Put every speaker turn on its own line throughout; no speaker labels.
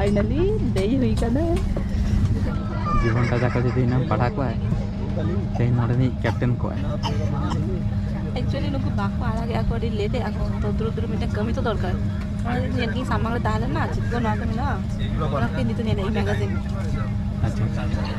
Finally देई हुई कना
जीवन राजा को जुदी नाम पढ़ा को तेज नोड़नी कैप्टन को
एक्चुअली नुकु बाको आड़ा गया को लेटे आको तो दूर दूर में कमी तो दरकार ये की सामान रे ताहले ना चित्को ना कमी ना ओना के नितो ने ई मैगजीन
अच्छा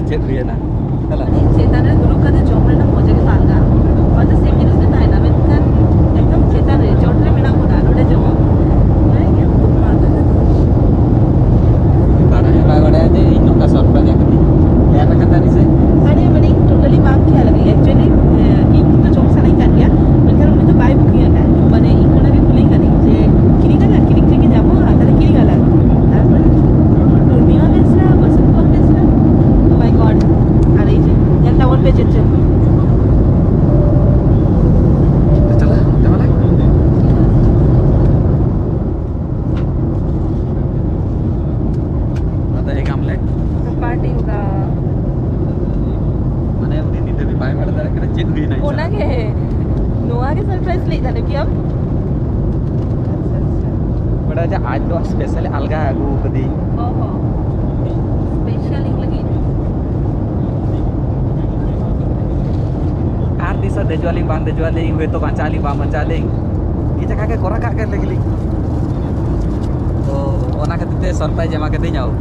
चेत हुई ना चला
चेतन रे गुरु का जमरे ना मजा के पालगा और तो सेम जिनिस के ताइना में kan एकदम चेतन रे जोटरे मेना को डालोडे जम नहीं तो माता
बड़ा है बड़ा है इन लोग का सरप्राइज है कभी क्या पता नहीं से
अरे मैंने टोटली बात किया लगी एक्चुअली इन तो जोक से नहीं कर दिया लेकिन मैं तो बाय बुक किया था मैंने इन कोना भी खुली करी जे किरी का किरी के जाबो आताले किरी गाला তারপর নিয়া নেসরা বসন্ত নেসরা ও মাই গড আর এই যে একটা ওর পেজে চল
चला चला आता एक आमले
पार्टी होगा
माने उन्हें नींद भी बाय मार दरा करे चेत हुई नहीं
कोना के नोआ के सरप्राइज ले जाने की अब
बड़ा जा आज तो स्पेशल अलगा है वो कदी
ओहो स्पेशल लगी
आर दिसा देजवाली बांध देजवाली हुए तो बांचाली बा मंचाली ये जगह के कोरा का कर लगली तो ओना खातिर ते सरप्राइज जमा के दे जाओ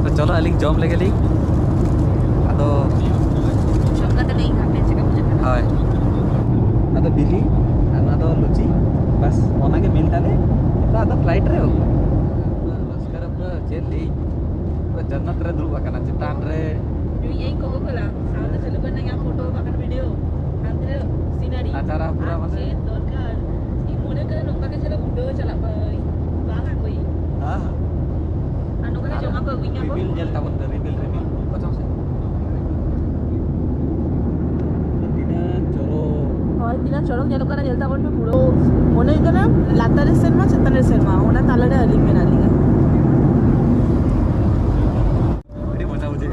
तो चलो अलिंग जॉम लगेली अदो
चमका तो नहीं खाते से मुझे
हाय अदो बिली अना दो लुची बस ओना के मिलता ले तो अदो फ्लाइट रे हो बस कर पूरा चेली पूरा जन्नत रे दुरुबा kana चितान रे
यही कोको कोला साउंड चलो करना या फोटो बाकन वीडियो अंदर सीनरी
acara pura mane
दरकार ई मने करे नोका के चलो उडो चला बागा कोई
हां
अनु का जमा को विnya को
रिबिल जल tabon रिबिल kocok sih
दिना चोरक जलो करा जलता बन में पूरा मने करा लातारे सेनमा चतने सेनमा ओना तालरे अलिंग में नालिंग
बड़ी मजा मुझे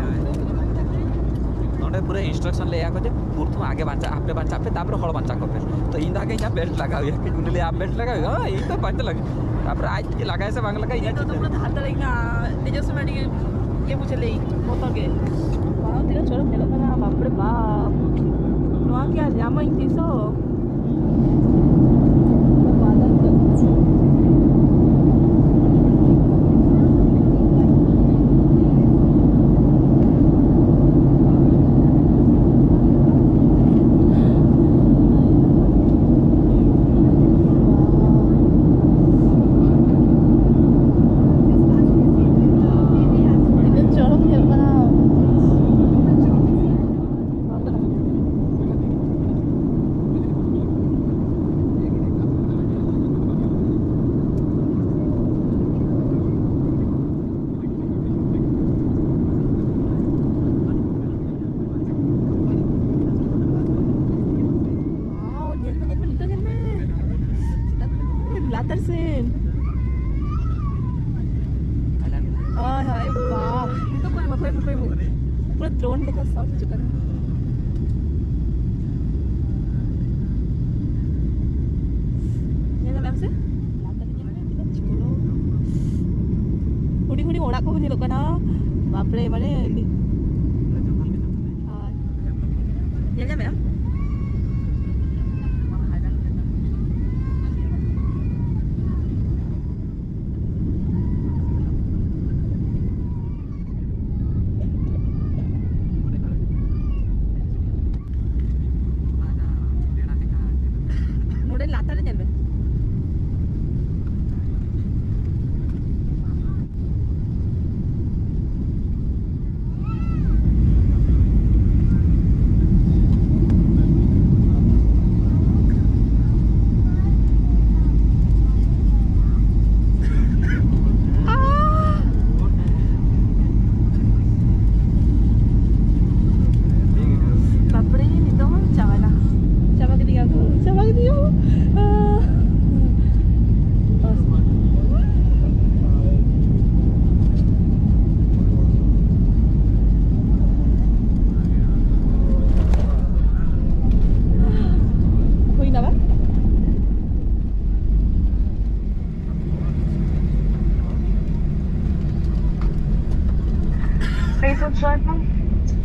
प्रथम आगे बांचा पे तापर हड़ बांचा को पे तो इन आगे इना बेल्ट लगा हुआ कि उनले आप बेल्ट लगा हां ई तो बांचा लगे तापर आज के लगाए से बांग लगा
तो तुम लोग हाथ लगा तेजस में ये पूछे ले मोटर के वाह तेरा छोरा तेरा ना बाप रे बाप नोआ क्या जामा इंतिसो Latersen. Hai wow. Itu koy पूरा ड्रोन देखा साफ चुका है मैम से हुडी हुडी ओड़ा को हुडी लोकना बाप रे माने ये क्या मैम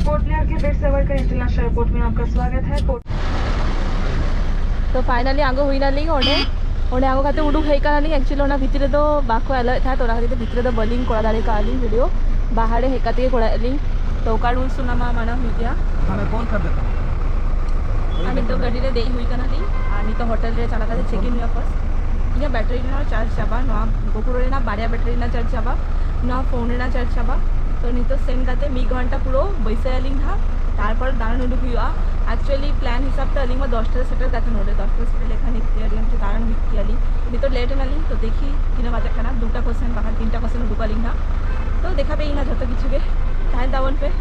पोर्ट ब्लेयर के बेस्ट सेवर का इंटरनेशनल एयरपोर्ट में आपका स्वागत है। तो फाइनली आगो हुई ना ली ओंडे आगो खाते उडुक हेई काना ली एक्चुअली ओना भितरे दो बाको एलो था तो ओना खाते भितरे दो बलिंग कोड़ा दाड़े का ली वीडियो बाहर हेई काते कोड़ा ली तो का रूल्स सुना मा माना हुई गया
हमें कौन कर देता
आनी तो गाड़ी रे देई हुई काना ली आनी तो होटल रे चला काते चेक इन हुआ फर्स्ट इना बैटरी ना चार्ज चाबा ना गोपुर रे ना बारिया बैटरी ना चार्ज चाबा ना फोन रे ना चार्ज चाबा तो नहीं तो सेन काते 1 घंटा पुरो बैसे अलिंग था तारपर दारण उडुक हुआ एक्चुअली प्लान हिसाब से अलिंग में 10टा सेटर काते नोडे 10टा सेटर लेखा निकते अलिंग से दारण बिकती अली नहीं तो लेट ना तो देखी किना बाजा खाना 2टा क्वेश्चन बाहर 3टा क्वेश्चन उडुक अलिंग था तो देखा पे इना जतो किछु के टाइम दावन पे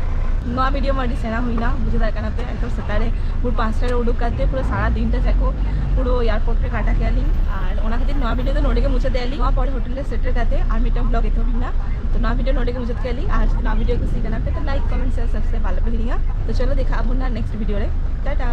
नवा वीडियो मारी सेना हुई ना बुझे दार काना पे एकदम सतारे पुरो 5टा रे उडुक काते पुरो सारा दिनटा जाको पुरो एयरपोर्ट पे काटा के अलिंग और ओना खातिर नवा वीडियो तो नोडे के मुझे दे अली वहां पर होटल रे सेटर काते और मीटअप ब्लॉग एतो बिना तो नवा वीडियो नोडे के मुझे के अली आज नवा वीडियो को सी करना पे तो लाइक कमेंट शेयर सब्सक्राइब वाला पे लिया तो चलो देखा अब ना नेक्स्ट वीडियो रे टाटा।